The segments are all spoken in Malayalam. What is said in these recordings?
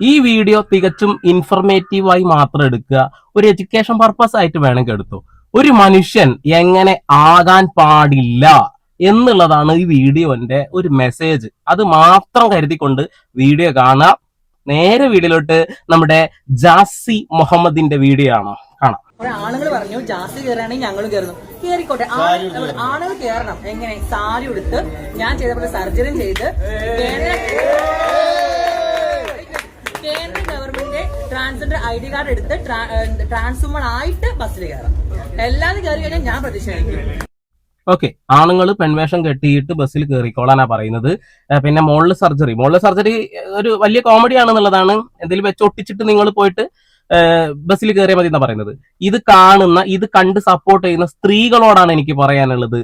ഈ വീഡിയോ തികച്ചും ഇൻഫർമേറ്റീവായി മാത്രം എടുക്കുക. ഒരു എഡ്യൂക്കേഷൻ പർപ്പസ് ആയിട്ട് വേണമെങ്കിൽ എടുത്തു. ഒരു മനുഷ്യൻ എങ്ങനെ ആകാൻ പാടില്ല എന്നുള്ളതാണ് ഈ വീഡിയോന്റെ ഒരു മെസ്സേജ്. അത് മാത്രം കരുതിക്കൊണ്ട് വീഡിയോ കാണുക. നേരെ വീഡിയോയിലോട്ട് നമ്മുടെ ജാസി മുഹമ്മദിന്റെ വീഡിയോ ആണോ കാണാം. ആണുങ്ങൾ പറഞ്ഞു ജാസി കയറുകയാണെങ്കിൽ ഞങ്ങളും കയറുന്നു. കയറിക്കോട്ടെ, ആണുങ്ങൾ കയറണം. എങ്ങനെ? സാരി ഉടുത്ത് ഞാൻ ചെയ്തപ്പോൾ സർജറി ചെയ്ത് കേന്ദ്ര ഗവൺമെന്റ് ട്രാൻസ്ജെൻഡർ ID കാർഡ് എടുത്ത് ട്രാൻസ്വുമൺ ആയിട്ട് ബസ്സിൽ കയറാം. എല്ലാവരും കയറി കഴിഞ്ഞാൽ ഞാൻ പ്രതിഷേധിക്കും. ഓക്കെ, ആണുങ്ങൾ പെൺവേഷം കെട്ടിയിട്ട് ബസ്സിൽ കയറിക്കോളാനാ പറയുന്നത്. പിന്നെ മോളിൽ സർജറി ഒരു വലിയ കോമഡി ആണെന്നുള്ളതാണ്. എന്തെങ്കിലും വെച്ച് ഒട്ടിച്ചിട്ട് നിങ്ങൾ പോയിട്ട് ബസ്സിൽ കയറിയാൽ മതി എന്നാ പറയുന്നത്. ഇത് കണ്ട് സപ്പോർട്ട് ചെയ്യുന്ന സ്ത്രീകളോടാണ് എനിക്ക് പറയാനുള്ളത്.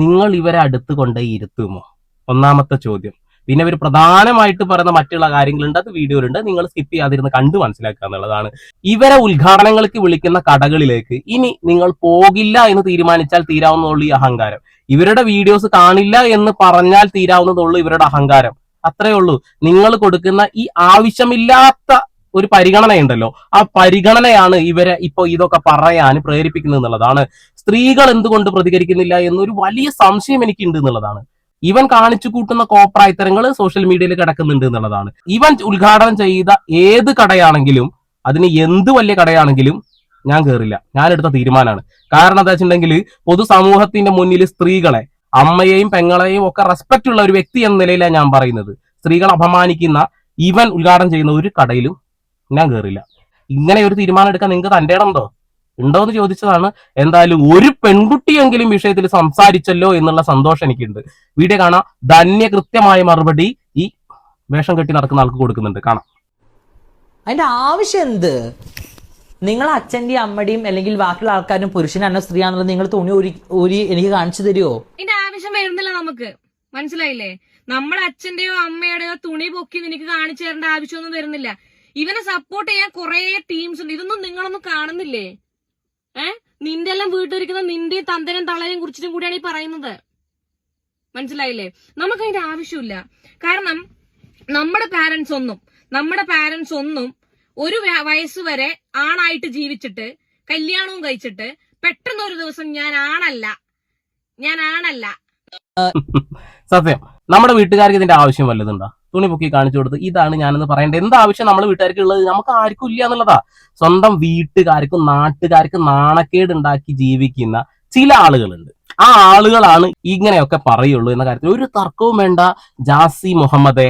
നിങ്ങൾ ഇവരെ അടുത്ത് കൊണ്ടേ ഇരുത്തുമോ? ഒന്നാമത്തെ ചോദ്യം. പിന്നെ ഇവർ പ്രധാനമായിട്ട് പറയുന്ന മറ്റുള്ള കാര്യങ്ങളുണ്ട്, അത് വീഡിയോയിലുണ്ട്. നിങ്ങൾ സ്കിപ്പ് ചെയ്യാതിരുന്ന് കണ്ടു മനസ്സിലാക്കുക എന്നുള്ളതാണ്. ഇവരെ ഉദ്ഘാടനങ്ങൾക്ക് വിളിക്കുന്ന കടകളിലേക്ക് ഇനി നിങ്ങൾ പോകില്ല എന്ന് തീരുമാനിച്ചാൽ തീരാവുന്നതുള്ളൂ ഈ അഹങ്കാരം. ഇവരുടെ വീഡിയോസ് കാണില്ല എന്ന് പറഞ്ഞാൽ തീരാവുന്നതുള്ളൂ ഇവരുടെ അഹങ്കാരം. അത്രേ ഉള്ളൂ. നിങ്ങൾ കൊടുക്കുന്ന ഈ ആവശ്യമില്ലാത്ത ഒരു പരിഗണനയുണ്ടല്ലോ, ആ പരിഗണനയാണ് ഇവരെ ഇപ്പൊ ഇതൊക്കെ പറയാൻ പ്രേരിപ്പിക്കുന്നത് എന്നുള്ളതാണ്. സ്ത്രീകൾ എന്തുകൊണ്ട് പ്രതികരിക്കുന്നില്ല എന്നൊരു വലിയ സംശയം എനിക്കുണ്ട് എന്നുള്ളതാണ്. ഇവൻ കാണിച്ചു കൂട്ടുന്ന കോപ്രായത്തരങ്ങൾ സോഷ്യൽ മീഡിയയിൽ കിടക്കുന്നുണ്ട് എന്നുള്ളതാണ്. ഇവൻ ഉദ്ഘാടനം ചെയ്ത ഏത് കടയാണെങ്കിലും, അതിന് എന്ത് വലിയ കടയാണെങ്കിലും ഞാൻ കയറില്ല. ഞാൻ എടുത്ത തീരുമാനമാണ്. കാരണം എന്താ വെച്ചിട്ടുണ്ടെങ്കിൽ, പൊതുസമൂഹത്തിന്റെ മുന്നിൽ സ്ത്രീകളെ, അമ്മയെയും പെങ്ങളെയും ഒക്കെ റെസ്പെക്ട് ഉള്ള ഒരു വ്യക്തി എന്ന നിലയിലാണ് ഞാൻ പറയുന്നത്. സ്ത്രീകളെ അപമാനിക്കുന്ന ഇവൻ ഉദ്ഘാടനം ചെയ്യുന്ന ഒരു കടയിലും ഞാൻ കയറില്ല. ഇങ്ങനെ ഒരു തീരുമാനം എടുക്കാൻ നിങ്ങൾക്ക് തന്റെ ഇടമുണ്ടോ എന്ന് ചോദിച്ചതാണ്. എന്തായാലും ഒരു പെൺകുട്ടിയെങ്കിലും വിഷയത്തിൽ സംസാരിച്ചല്ലോ എന്നുള്ള സന്തോഷം എനിക്കുണ്ട്. വീഡിയോ കാണാം. ധന്യ കൃത്യമായ മറുപടി ഈ വേഷം കെട്ടി നടക്കുന്ന ആൾക്ക് കൊടുക്കുന്നുണ്ട്. കാണാം. അതിന്റെ ആവശ്യം എന്ത്? നിങ്ങൾ അച്ഛന്റെയും അമ്മയുടെയും അല്ലെങ്കിൽ ബാക്കിയുള്ള ആൾക്കാരും പുരുഷനാണോ സ്ത്രീയാണല്ലോ നിങ്ങൾ തുണി ഊരി എനിക്ക് കാണിച്ചു തരുമോ? ഇതിന്റെ ആവശ്യം വരുന്നില്ല നമുക്ക്. മനസ്സിലായില്ലേ? നമ്മുടെ അച്ഛന്റെയോ അമ്മയുടെയോ തുണി പൊക്കി നിനക്ക് കാണിച്ചു തരേണ്ട ആവശ്യമൊന്നും വരുന്നില്ല. ഇവനെ സപ്പോർട്ട് ചെയ്യാൻ കുറെ ടീംസ് ഉണ്ട്. ഇതൊന്നും നിങ്ങളൊന്നും കാണുന്നില്ലേ? നിന്റെ എല്ലാം വീട്ടിലിരിക്കുന്ന നിന്റെയും തന്തനും തളയും കുറിച്ചിട്ടും കൂടിയാണ് ഈ പറയുന്നത്. മനസ്സിലായില്ലേ? നമുക്ക് അതിന്റെ ആവശ്യമില്ല. കാരണം നമ്മുടെ പാരന്റ്സ് ഒന്നും ഒരു വയസ്സ് വരെ ആണായിട്ട് ജീവിച്ചിട്ട് കല്യാണവും കഴിച്ചിട്ട് പെട്ടെന്ന് ഒരു ദിവസം ഞാൻ ആണല്ല സത്യം. നമ്മുടെ വീട്ടുകാർക്ക് ഇതിന്റെ ആവശ്യം വല്ലതുണ്ടോ? തുണി പൊക്കി കാണിച്ചു കൊടുത്ത് ഇതാണ് ഞാനെന്ന് പറയേണ്ടത് എന്താ ആവശ്യം നമ്മുടെ വീട്ടുകാർക്ക് ഉള്ളത്? നമുക്ക് ആർക്കും ഇല്ല എന്നുള്ളതാ. സ്വന്തം വീട്ടുകാർക്കും നാട്ടുകാർക്കും നാണക്കേട് ഉണ്ടാക്കി ജീവിക്കുന്ന ചില ആളുകളുണ്ട്. ആ ആളുകളാണ് ഇങ്ങനെയൊക്കെ പറയുള്ളൂ എന്ന കാര്യത്തിൽ ഒരു തർക്കവും വേണ്ട. ജാസി മുഹമ്മദെ,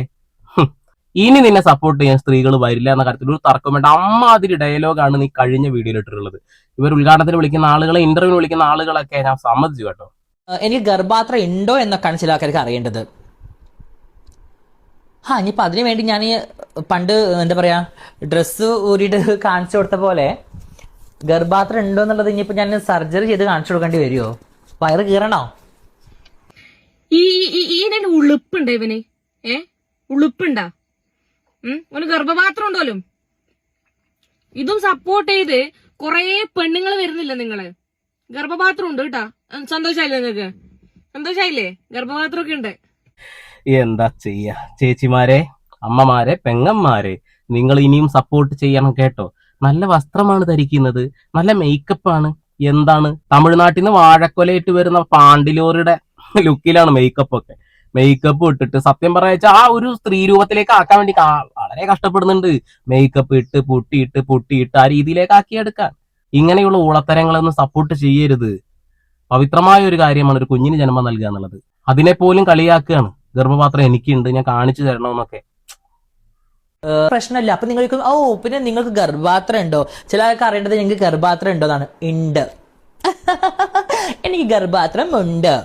ഇനി നിന്നെ സപ്പോർട്ട് ചെയ്യാൻ സ്ത്രീകൾ വരില്ല എന്ന കാര്യത്തിൽ ഒരു തർക്കവും വേണ്ട. അമ്മാതിരി ഡയലോഗാണ് നീ കഴിഞ്ഞ വീഡിയോയിൽ ഇട്ടിട്ടുള്ളത്. ഇവർ ഉദ്ഘാടനത്തിന് വിളിക്കുന്ന ആളുകളെ, ഇന്റർവ്യൂവിന് വിളിക്കുന്ന ആളുകളൊക്കെ ഞാൻ സമ്മതിച്ചു കേട്ടോ. എനിക്ക് ഗർഭാത്ര ഉണ്ടോ എന്നൊക്കെയാണ് ചില ആൾക്കാർക്ക് അറിയേണ്ടത്. ഇനിയിപ്പോൾ അതിനു വേണ്ടി ഞാൻ പണ്ട് എന്താ പറയാ ഡ്രസ്സ് ഊരിയിട്ട് കാണിച്ചു കൊടുത്ത പോലെ ഗർഭാത്ര ഉണ്ടോ എന്നുള്ളത് ഇനിയിപ്പോൾ ഞാൻ സർജറി ചെയ്ത് കാണിച്ചു കൊടുക്കേണ്ടി വരുമോ? വയറ് കീറണോ? ഈ ഉളുപ്പുണ്ടോ ഇവന്? ഉളുപ്പുണ്ടാ? ഒരു ഗർഭപാത്രം ഉണ്ടോലും. ഇതും സപ്പോർട്ട് ചെയ്ത് കൊറേ പെണ്ണുങ്ങൾ വരുന്നില്ല. നിങ്ങള് ഗർഭപാത്രം ഉണ്ട് കേട്ടാ. സന്തോഷായില്ലേ? നിങ്ങൾക്ക് സന്തോഷായില്ലേ? ഗർഭപാത്രമൊക്കെ ഉണ്ട്. എന്താ ചെയ്യാ? ചേച്ചിമാരെ, അമ്മമാരെ, പെങ്ങന്മാരെ, നിങ്ങൾ ഇനിയും സപ്പോർട്ട് ചെയ്യണം കേട്ടോ. നല്ല വസ്ത്രമാണ് ധരിക്കുന്നത്, നല്ല മേക്കപ്പാണ്. എന്താണ് തമിഴ്നാട്ടിൽ നിന്ന് വാഴക്കൊലയിട്ട് വരുന്ന പാണ്ടിലോറിയുടെ ലുക്കിലാണ് മേക്കപ്പ് ഇട്ടിട്ട് സത്യം പറയാ ആ ഒരു സ്ത്രീ രൂപത്തിലേക്ക് ആക്കാൻ വേണ്ടി വളരെ കഷ്ടപ്പെടുന്നുണ്ട്. മേക്കപ്പ് ഇട്ട് പൊട്ടിയിട്ട് ആ രീതിയിലേക്ക് ആക്കിയെടുക്കാൻ. ഇങ്ങനെയുള്ള ഊളത്തരങ്ങളൊന്നും സപ്പോർട്ട് ചെയ്യരുത്. പവിത്രമായ ഒരു കാര്യമാണ് ഒരു കുഞ്ഞിന് ജന്മം നൽകുക എന്നുള്ളത്. അതിനെ പോലും കളിയാക്കുകയാണ്. ഗർഭപാത്രം എനിക്കുണ്ട്, ഞാൻ കാണിച്ചു തരണമെന്നൊക്കെ. പ്രശ്നമില്ല. അപ്പൊ നിങ്ങൾക്ക് പിന്നെ നിങ്ങൾക്ക് ഗർഭാത്രം ഉണ്ടോ? ചില ആൾക്ക് അറിയേണ്ടത് നിങ്ങൾക്ക് ഗർഭാത്രം ഉണ്ടോ എന്നാണ്. ഉണ്ട്. എനിക്ക് ഗർഭാത്രം ഉണ്ട്.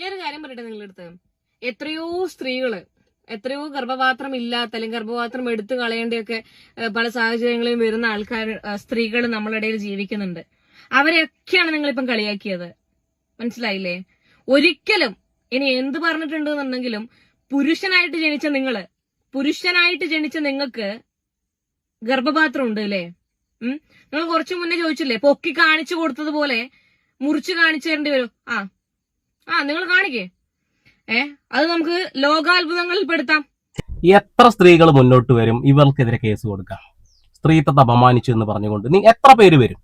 ഞാനൊരു കാര്യം പറയട്ടെ നിങ്ങളടുത്ത്. എത്രയോ ഗർഭപാത്രം ഇല്ലാത്ത അല്ലെങ്കിൽ ഗർഭപാത്രം എടുത്തു കളയേണ്ടിയൊക്കെ പല സാഹചര്യങ്ങളിലും വരുന്ന സ്ത്രീകൾ നമ്മളുടെ ഇടയിൽ ജീവിക്കുന്നുണ്ട്. അവരെയൊക്കെയാണ് നിങ്ങളിപ്പം കളിയാക്കിയത്. മനസ്സിലായില്ലേ? ഒരിക്കലും ഇനി എന്ത് പറഞ്ഞിട്ടുണ്ടെന്നുണ്ടെങ്കിലും പുരുഷനായിട്ട് ജനിച്ച നിങ്ങൾക്ക് ഗർഭപാത്രം ഉണ്ട് അല്ലേ? നിങ്ങൾ കുറച്ചു മുന്നേ ചോദിച്ചില്ലേ, പൊക്കി കാണിച്ചു കൊടുത്തതുപോലെ മുറിച്ച് കാണിച്ചു തരേണ്ടി വരും. നിങ്ങൾ കാണിക്കേ. അത് നമുക്ക് ലോകാത്ഭുതങ്ങളിൽ പെടുത്താം. എത്ര സ്ത്രീകൾ മുന്നോട്ട് വരും ഇവർക്കെതിരെ കേസ് കൊടുക്കാം? സ്ത്രീത്വത്തെ അപമാനിച്ചു എന്ന് പറഞ്ഞുകൊണ്ട് നീ എത്ര പേര് വരും?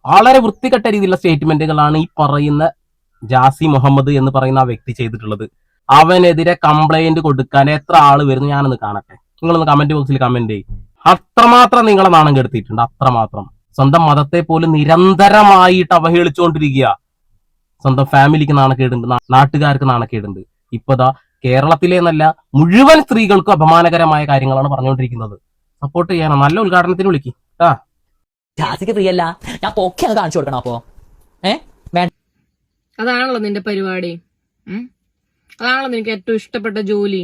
വളരെ വൃത്തികെട്ട രീതിയിലുള്ള സ്റ്റേറ്റ്മെന്റുകളാണ് ഈ പറയുന്ന ജാസി മുഹമ്മദ് എന്ന് പറയുന്ന ആ വ്യക്തി ചെയ്തിട്ടുള്ളത്. അവനെതിരെ കംപ്ലൈന്റ് കൊടുക്കാൻ എത്ര ആള് വരുന്നു ഞാനൊന്ന് കാണട്ടെ. നിങ്ങളൊന്ന് കമന്റ് ബോക്സിൽ കമന്റ് ചെയ്യും. അത്രമാത്രം നിങ്ങളെ നാണം കെടുത്തിയിട്ടുണ്ട്. അത്രമാത്രം സ്വന്തം മതത്തെ പോലും നിരന്തരമായിട്ട് അവഹേളിച്ചുകൊണ്ടിരിക്കുക. സ്വന്തം ഫാമിലിക്ക് നാണക്കേടുണ്ട്, നാട്ടുകാർക്ക് നാണക്കേടുണ്ട്. ഇപ്പതാ കേരളത്തിലെ എന്നല്ല മുഴുവൻ സ്ത്രീകൾക്കും അപമാനകരമായ കാര്യങ്ങളാണ് പറഞ്ഞുകൊണ്ടിരിക്കുന്നത്. സപ്പോർട്ട് ചെയ്യണം. നല്ല ഉദ്ഘാടനത്തിന് വിളിക്കും. ജാസിക്ക് ഫ്രീ അല്ല, ഞാൻ പൊക്കെ അത് കാണിച്ചു കൊടുക്കണം. അപ്പോ അതാണല്ലോ നിന്റെ പരിപാടി. അതാണല്ലോ നിനക്ക് ഏറ്റവും ഇഷ്ടപ്പെട്ട ജോലി.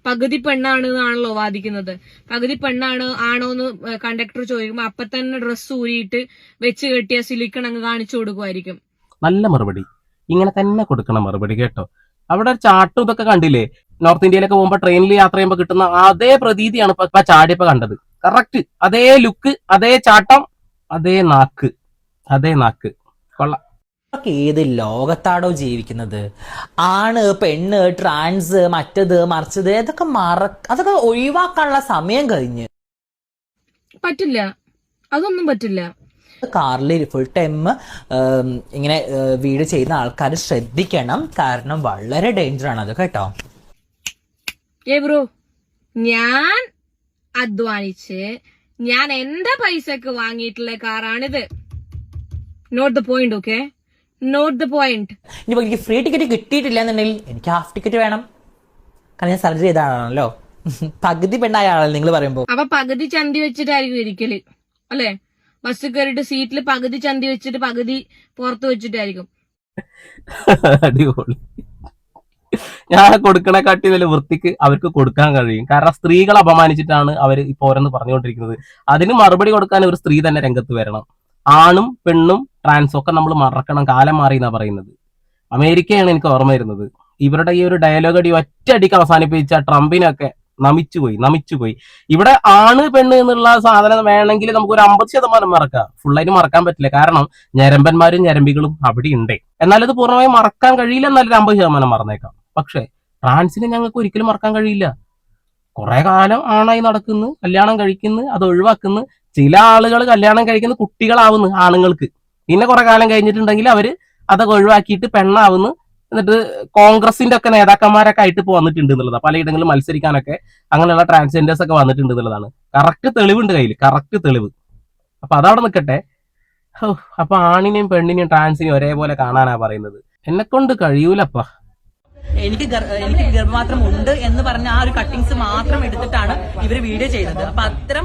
പകുതി പെണ്ണാണ് എന്നാണല്ലോ വാദിക്കുന്നത്. പകുതി പെണ്ണാണ് ആണോന്ന് കണ്ടക്ടർ ചോദിക്കുമ്പോ അപ്പൊ തന്നെ ഡ്രസ്സ് ഊരിയിട്ട് വെച്ച് കെട്ടിയ സിലിക്കൺ അങ്ങ് കാണിച്ചു കൊടുക്കുമായിരിക്കും. നല്ല മറുപടി, ഇങ്ങനെ തന്നെ കൊടുക്കണം മറുപടി കേട്ടോ. അവിടെ ഒരു ചാട്ടും ഇതൊക്കെ കണ്ടില്ലേ? നോർത്ത് ഇന്ത്യയിലൊക്കെ പോകുമ്പോ ട്രെയിനിൽ യാത്ര ചെയ്യുമ്പോൾ കിട്ടുന്ന അതേ പ്രതീതിയാണ് ഇപ്പൊ ചാടിയപ്പോ കണ്ടത്. കറക്റ്റ് അതേ ലുക്ക്, അതേ ചാട്ടം, അതേ നാക്ക് കൊള്ളാം. ഏത് ലോകത്താടോ ജീവിക്കുന്നത്? ആണ്, പെണ്ണ്, ട്രാൻസ്, മറ്റത് മറിച്ചത്, അതൊക്കെ ഒഴിവാക്കാനുള്ള സമയം കഴിഞ്ഞ്. പറ്റില്ല, അതൊന്നും പറ്റില്ല. കാറിൽ ഫുൾ ടൈം ഇങ്ങനെ വീഡിയോ ചെയ്യുന്ന ആൾക്കാർ ശ്രദ്ധിക്കണം. കാരണം വളരെ ഡേഞ്ചർ ആണ് അത് കേട്ടോ. ബ്രോ, ഞാൻ അധ്വാനിച്ച് ഞാൻ എന്റെ പൈസക്ക് വാങ്ങിയിട്ടുള്ള കാറാണിത്. Not the point. Okay, not the point. ഇനിയിപ്പോ എനിക്ക് ഫ്രീ ടിക്കറ്റ് കിട്ടിയിട്ടില്ല എന്നുണ്ടെങ്കിൽ എനിക്ക് ഹാഫ് ടിക്കറ്റ് വേണം. കാരണം ഞാൻ സർജറി ചെയ്ത ആളാണല്ലോ. പകുതി പെണ്ണായ ആളല്ലേ നിങ്ങൾ പറയുമ്പോ. അപ്പൊ പകുതി ചന്തി വെച്ചിട്ടായിരിക്കും ഇരിക്കല് അല്ലെ? ബസ് കയറിയിട്ട് സീറ്റിൽ പകുതി ചന്തി വെച്ചിട്ട് പകുതി പുറത്ത് വെച്ചിട്ടായിരിക്കും. അടിപൊളി. ഞാൻ കൊടുക്കണേക്കാട്ടി വലിയ വൃത്തിക്ക് അവർക്ക് കൊടുക്കാൻ കഴിയും. കാരണം സ്ത്രീകളെ അപമാനിച്ചിട്ടാണ് അവർ ഇപ്പൊ ഓരോന്ന് പറഞ്ഞുകൊണ്ടിരിക്കുന്നത്. അതിന് മറുപടി കൊടുക്കാൻ ഒരു സ്ത്രീ തന്നെ രംഗത്ത് വരണം. ആണും പെണ്ണും ട്രാൻസും ഒക്കെ നമ്മൾ മറക്കണം. കാലം മാറി എന്നാ പറയുന്നത്. അമേരിക്കയാണ് എനിക്ക് ഓർമ്മ വരുന്നത്. ഇവരുടെ ഈ ഒരു ഡയലോഗ് അടി ഒറ്റയടിക്ക് അവസാനിപ്പിച്ച ട്രംപിനൊക്കെ നമിച്ചുപോയി. ഇവിടെ ആണ് പെണ്ണ് എന്നുള്ള സാധനം വേണമെങ്കിൽ നമുക്ക് ഒരു 50% മറക്കാം. ഫുള്ളായിട്ട് മറക്കാൻ പറ്റില്ല. കാരണം ഞരമ്പന്മാരും ഞരമ്പികളും അവിടെ ഉണ്ട്. എന്നാൽ ഇത് പൂർണ്ണമായും മറക്കാൻ കഴിയില്ല. എന്നാലും 50% മറന്നേക്കാം. പക്ഷെ ട്രാൻസിനെ ഞങ്ങൾക്ക് ഒരിക്കലും മറക്കാൻ കഴിയില്ല. കുറെ കാലം ആണായി നടക്കുന്നു, കല്യാണം കഴിക്കുന്നു, അത് ഒഴിവാക്കുന്നു. ചില ആളുകൾ കല്യാണം കഴിക്കുന്ന കുട്ടികളാവുന്നു ആണുങ്ങൾക്ക്. പിന്നെ കുറെ കാലം കഴിഞ്ഞിട്ടുണ്ടെങ്കിൽ അവര് അതൊക്കെ ഒഴിവാക്കിയിട്ട് പെണ്ണാവുന്നു. എന്നിട്ട് കോൺഗ്രസിന്റെ ഒക്കെ നേതാക്കന്മാരൊക്കെ ആയിട്ട് ഇപ്പൊ വന്നിട്ടുണ്ട് എന്നുള്ളതാണ്. പലയിടങ്ങളിലും മത്സരിക്കാനൊക്കെ അങ്ങനെയുള്ള ട്രാൻസ്ജെൻഡേഴ്സ് ഒക്കെ വന്നിട്ടുണ്ട് എന്നുള്ളതാണ്. കറക്റ്റ് തെളിവുണ്ട് കയ്യിൽ, കറക്റ്റ് തെളിവ്. അപ്പൊ അതവിടെ നിൽക്കട്ടെ. അപ്പൊ ആണിനെയും പെണ്ണിനെയും ട്രാൻസിനെയും ഒരേപോലെ കാണാനാ പറയുന്നത്. എന്നെ കൊണ്ട് കഴിയൂലപ്പാ. എനിക്ക് ഗർഭപാത്രം ഉണ്ട് എന്ന് പറഞ്ഞ ആ ഒരു കട്ടിങ്സ് മാത്രം എടുത്തിട്ടാണ് ഇവര് വീഡിയോ ചെയ്യുന്നത്. അപ്പൊ അത്തരം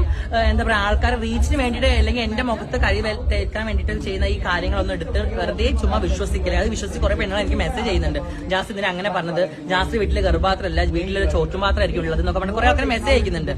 എന്താ പറയാ ആൾക്കാർ റീച്ചിന് വേണ്ടിയിട്ട് അല്ലെങ്കിൽ എന്റെ മുഖത്ത് കഴി തേക്കാൻ വേണ്ടിയിട്ട് ചെയ്യുന്ന ഈ കാര്യങ്ങളൊന്നും എടുത്ത് വെറുതെ ചുമ്മാ വിശ്വസിക്കില്ല. അത് വിശ്വസിച്ച് കുറെ പെണ്ണുകൾ എനിക്ക് മെസ്സേജ് ചെയ്യുന്നുണ്ട്. ജാസ് ഇതിന് അങ്ങനെ പറഞ്ഞത്, ജാസ് വീട്ടിലെ ഗർഭപാത്രമല്ല, വീട്ടിലൊരു ചോറ്റുപാത്രമായിരിക്കും ഉള്ളത് എന്നൊക്കെ പറഞ്ഞ് കുറെ ആൾക്കാർ മെസ്സേജ് അയക്കുന്നുണ്ട്.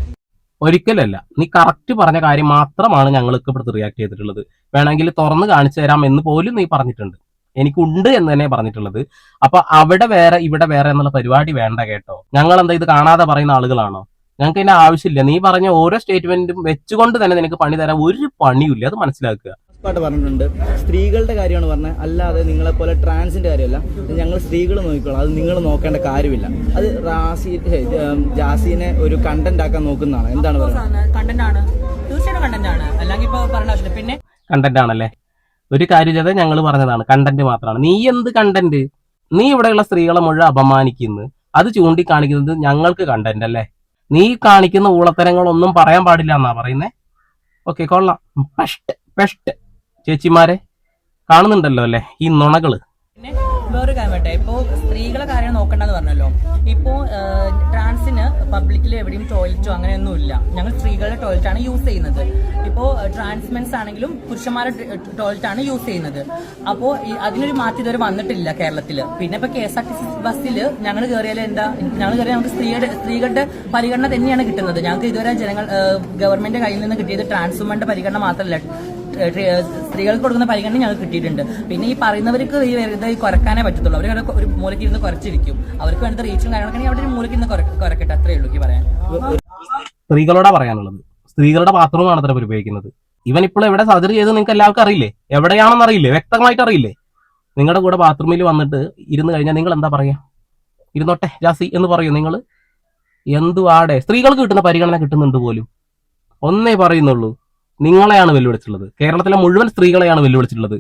ഒരിക്കലല്ല, നീ കറക്റ്റ് പറഞ്ഞ കാര്യം മാത്രമാണ് ഞങ്ങൾക്ക് ഇപ്പോഴത്തെ റിയാക്ട് ചെയ്തിട്ടുള്ളത്. വേണമെങ്കിൽ തുറന്ന് കാണിച്ചു തരാം എന്ന് പോലും നീ പറഞ്ഞിട്ടുണ്ട്. എനിക്കുണ്ട് എന്ന് തന്നെ പറഞ്ഞിട്ടുള്ളത്. അപ്പൊ അവിടെ വേറെ ഇവിടെ വേറെ എന്നുള്ള പരിപാടി വേണ്ട കേട്ടോ. ഞങ്ങൾ എന്താ ഇത് കാണാതെ പറയുന്ന ആളുകളാണോ? ഞങ്ങൾക്ക് ഇതിന്റെ ആവശ്യമില്ല. നീ പറഞ്ഞ ഓരോ സ്റ്റേറ്റ്മെന്റും വെച്ചുകൊണ്ട് തന്നെ നിനക്ക് പണി തരാൻ ഒരു പണിയില്ല. അത് മനസ്സിലാക്കുക. പറഞ്ഞിട്ടുണ്ട് സ്ത്രീകളുടെ കാര്യമാണ് പറഞ്ഞത്, അല്ലാതെ നിങ്ങളെ പോലെ ട്രാൻസിന്റെ കാര്യമല്ല. ഞങ്ങൾ സ്ത്രീകൾ നോക്കിക്കോളാം, അത് നിങ്ങൾ നോക്കേണ്ട കാര്യമില്ല. അത് ജാസിനെ ഒരു കണ്ടന്റ് ആക്കാൻ നോക്കുന്നതാണ്. എന്താണ് പറയുന്നത്? കണ്ടന്റ് ആണ്, തീർച്ചയായിട്ടും കണ്ടന്റ് ആണ്. അല്ലെങ്കിൽ ഇപ്പൊ പറയേണ്ട ആവശ്യമില്ല. പിന്നെ കണ്ടന്റ് ആണല്ലേ? ഒരു കാര്യം ചെയ്താൽ ഞങ്ങൾ പറഞ്ഞതാണ് കണ്ടന്റ് മാത്രമാണ്. നീ എന്ത് കണ്ടന്റ്? നീ ഇവിടെയുള്ള സ്ത്രീകളെ മുഴുവൻ അപമാനിക്കുന്നു, അത് ചൂണ്ടിക്കാണിക്കുന്നത് ഞങ്ങൾക്ക് കണ്ടന്റ് അല്ലേ? നീ കാണിക്കുന്ന ഊളത്തരങ്ങളൊന്നും പറയാൻ പാടില്ല എന്നാ പറയുന്നേ. ഓക്കെ, കൊള്ളാം. പെസ്റ്റ് ചേച്ചിമാരെ കാണുന്നുണ്ടല്ലോ അല്ലേ ഈ നുണകള്. പിന്നെ വേറൊരു കാര്യം പറ്റേ, ഇപ്പോ സ്ത്രീകളെ കാര്യം നോക്കണ്ടെന്ന് പറഞ്ഞല്ലോ. ഇപ്പോ ട്രാൻസിന് പബ്ലിക്കിൽ എവിടെയും ടോയ്ലറ്റോ അങ്ങനെയൊന്നും ഇല്ല. ഞങ്ങൾ സ്ത്രീകളുടെ ടോയ്ലറ്റ് ആണ് യൂസ് ചെയ്യുന്നത്. ഇപ്പോ ട്രാൻസ്മെൻസ് ആണെങ്കിലും പുരുഷന്മാരുടെ ടോയ്ലറ്റ് ആണ് യൂസ് ചെയ്യുന്നത്. അപ്പോ അതിനൊരു മാറ്റം ഇതുവരെ വന്നിട്ടില്ല കേരളത്തില്. പിന്നെ ഇപ്പൊ KSRTC ബസ്സിൽ ഞങ്ങൾ കയറിയാൽ എന്താ, ഞങ്ങൾ കയറിയാൽ നമുക്ക് സ്ത്രീകളുടെ പരിഗണന തന്നെയാണ് കിട്ടുന്നത്. ഞങ്ങൾക്ക് ഇതുവരെ ഗവൺമെന്റ് കയ്യിൽ നിന്ന് കിട്ടിയത് ട്രാൻസ് വുമന്റെ പരിഗണന മാത്രമല്ല, സ്ത്രീകൾക്ക് കൊടുക്കുന്ന പരിഗണന ഞങ്ങൾക്ക് കിട്ടിയിട്ടുണ്ട്. പിന്നെ ഈ പറയുന്നവർക്ക് ഈ വെറുതെ കുറക്കാനേ പറ്റത്തുള്ളൂ. അവർ ഒരു മൂലയ്ക്ക് ഇരുന്ന് കുറച്ചിരിക്കും. അവർക്ക് വേണ്ട റീച്ചും കാര്യങ്ങളൊക്കെ അവിടെ ഒരു മൂലയ്ക്ക് ഇരുന്ന് കുറക്കട്ടെ, അത്രേ ഉള്ളൂ പറയാൻ. സ്ത്രീകളോടാ പറയാനുള്ളത്. സ്ത്രീകളുടെ ബാത്റൂമാണ് അത്ര ഉപയോഗിക്കുന്നത്. ഇവൻ ഇപ്പോൾ എവിടെ സർജറി ചെയ്ത് നിങ്ങൾക്ക് എല്ലാവർക്കും അറിയില്ലേ? എവിടെയാണെന്ന് അറിയില്ലേ? വ്യക്തമായിട്ട് അറിയില്ലേ? നിങ്ങളുടെ കൂടെ ബാത്റൂമിൽ വന്നിട്ട് ഇരുന്ന് കഴിഞ്ഞാൽ നിങ്ങൾ എന്താ പറയാ? ഇരുന്നോട്ടെ ജാസി എന്ന് പറയൂ നിങ്ങൾ? എന്തുവാടെ, സ്ത്രീകൾക്ക് കിട്ടുന്ന പരിഗണന കിട്ടുന്നുണ്ട് പോലും. ഒന്നേ പറയുന്നുള്ളൂ, നിങ്ങളെയാണ് വെല്ലുവിളിച്ചിട്ടുള്ളത്. കേരളത്തിലെ മുഴുവൻ സ്ത്രീകളെയാണ് വെല്ലുവിളിച്ചിട്ടുള്ളത്.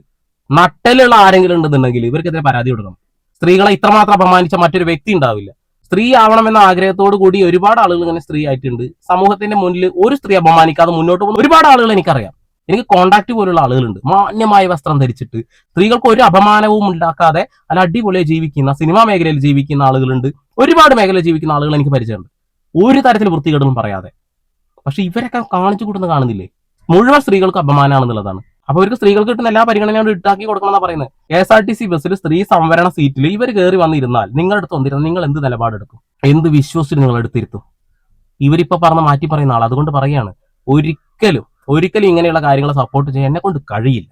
നട്ടലുള്ള ആരെങ്കിലും ഉണ്ടെന്നുണ്ടെങ്കിൽ ഇവർക്കെതിരെ പരാതി കൊടുക്കണം. സ്ത്രീകളെ ഇത്രമാത്രം അപമാനിച്ച മറ്റൊരു വ്യക്തി ഉണ്ടാവില്ല. സ്ത്രീ ആവണമെന്ന ആഗ്രഹത്തോടു കൂടി ഒരുപാട് ആളുകൾ ഇങ്ങനെ സ്ത്രീ ആയിട്ടുണ്ട്. സമൂഹത്തിന്റെ മുന്നിൽ ഒരു സ്ത്രീ അപമാനിക്കാതെ മുന്നോട്ട് പോകുന്ന ഒരുപാട് ആളുകൾ എനിക്കറിയാം. എനിക്ക് കോണ്ടാക്ട് പോലുള്ള ആളുകളുണ്ട്. മാന്യമായ വസ്ത്രം ധരിച്ചിട്ട് സ്ത്രീകൾക്ക് ഒരു അപമാനവും ഉണ്ടാക്കാതെ അല്ല അടിപൊളിയായി ജീവിക്കുന്ന, സിനിമാ മേഖലയിൽ ജീവിക്കുന്ന ആളുകളുണ്ട്. ഒരുപാട് മേഖലയിൽ ജീവിക്കുന്ന ആളുകൾ എനിക്ക് പരിചയമുണ്ട്, ഒരു തരത്തിൽ വൃത്തികേടും പറയാതെ. പക്ഷെ ഇവരൊക്കെ കാണിച്ചു കൂട്ടുന്ന കാണുന്നില്ലേ? മുഴുവൻ സ്ത്രീകൾക്ക് അപമാനമാണെന്നുള്ളതാണ്. അപ്പൊ അവർക്ക് സ്ത്രീകൾക്ക് കിട്ടുന്ന എല്ലാ പരിഗണനയും ഇട്ടാക്കി കൊടുക്കണമെന്നാണ് പറയുന്നത്. KSRTC ബസ്സിൽ സ്ത്രീ സംവരണ സീറ്റിൽ ഇവർ കയറി വന്നിരുന്നാൽ നിങ്ങളുടെ അടുത്ത് വന്നിരുന്നാൽ നിങ്ങൾ എന്ത് നിലപാടെടുക്കും? എന്ത് വിശ്വസിച്ച് നിങ്ങൾ എടുത്തിരുത്തും? ഇവരിപ്പോ പറഞ്ഞ മാറ്റി പറയുന്ന ആൾ. അതുകൊണ്ട് പറയാണ്, ഒരിക്കലും ഇങ്ങനെയുള്ള കാര്യങ്ങളെ സപ്പോർട്ട് ചെയ്യാൻ എന്നെ കൊണ്ട് കഴിയില്ല.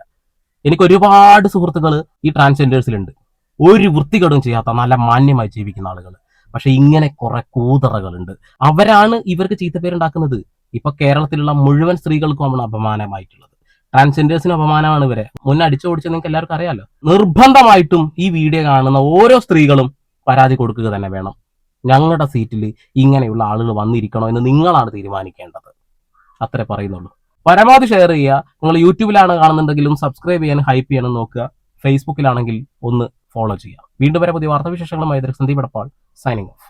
എനിക്ക് ഒരുപാട് സുഹൃത്തുക്കൾ ഈ ട്രാൻസ്ജെൻഡേഴ്സിലുണ്ട്, ഒരു വൃത്തികേടും ചെയ്യാത്ത നല്ല മാന്യമായി ജീവിക്കുന്ന ആളുകൾ. പക്ഷെ ഇങ്ങനെ കുറെ കൂതറകളുണ്ട്. അവരാണ് ഇവർക്ക് ചീത്തപ്പേരുണ്ടാക്കുന്നത്. ഇപ്പൊ കേരളത്തിലുള്ള മുഴുവൻ സ്ത്രീകൾക്കും അപമാനമായിട്ടുള്ളത്. ട്രാൻസ്ജെൻഡേഴ്സിന് അപമാനമാണ് ഇവരെ. മുന്നേ അടിച്ചോടിച്ച് നിങ്ങൾക്ക് എല്ലാവർക്കും അറിയാലോ. നിർബന്ധമായിട്ടും ഈ വീഡിയോ കാണുന്ന ഓരോ സ്ത്രീകളും പരാതി കൊടുക്കുക തന്നെ വേണം. ഞങ്ങളുടെ സീറ്റിൽ ഇങ്ങനെയുള്ള ആളുകൾ വന്നിരിക്കണോ എന്ന് നിങ്ങളാണ് തീരുമാനിക്കേണ്ടത്. അത്രേ പറയുന്നുള്ളൂ. പരമാവധി ഷെയർ ചെയ്യുക. നിങ്ങൾ യൂട്യൂബിലാണ് കാണുന്നുണ്ടെങ്കിലും സബ്സ്ക്രൈബ് ചെയ്യാൻ, ഹൈപ്പ് ചെയ്യാനും നോക്കുക. ഫേസ്ബുക്കിലാണെങ്കിൽ ഒന്ന് ഫോളോ ചെയ്യുക. വീണ്ടും വരെ പുതിയ വാർത്താവിശേഷങ്ങളുമായി സന്ദീപ് എടപ്പാൾ സൈനിങ് ഓഫ്.